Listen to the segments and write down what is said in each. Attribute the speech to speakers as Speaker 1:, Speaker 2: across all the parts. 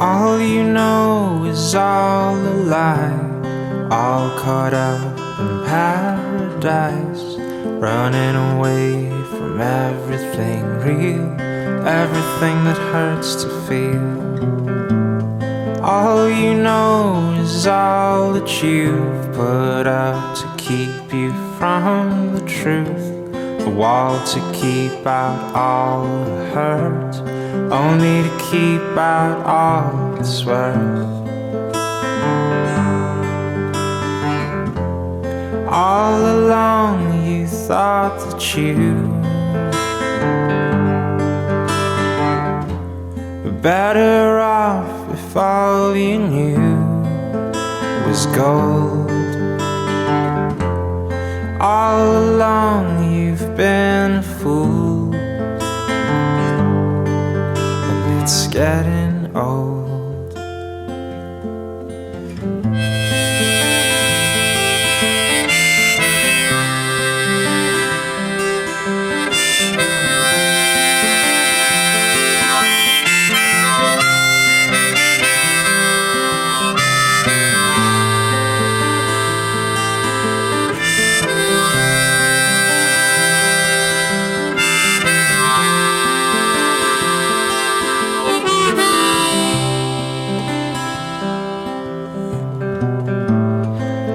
Speaker 1: All you know is all a lie, all caught up in paradise, running away from everything real, everything that hurts to feel. All you know is all that you've put up to keep you from the truth, a wall to keep out all the hurt, only to keep out all that's worth. All along you thought that you were better off if all you knew was gold. All along you've been a fool, and it's getting old.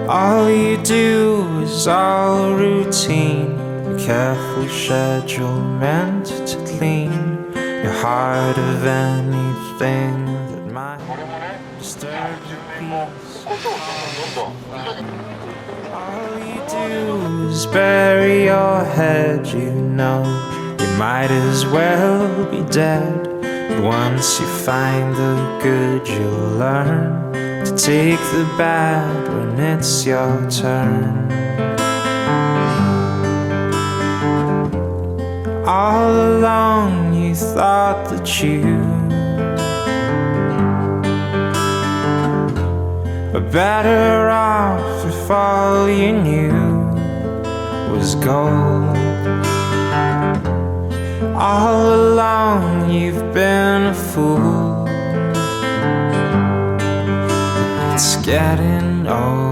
Speaker 1: All you do is all routine, a careful schedule meant to clean your heart of anything that might disturb your peace. All you do is bury your head, you know you might as well be dead. But once you find the good, you'll learn to take the bad when it's your turn. All along you thought that you were better off if all you knew was gold. All along you've been a fool, it's getting old.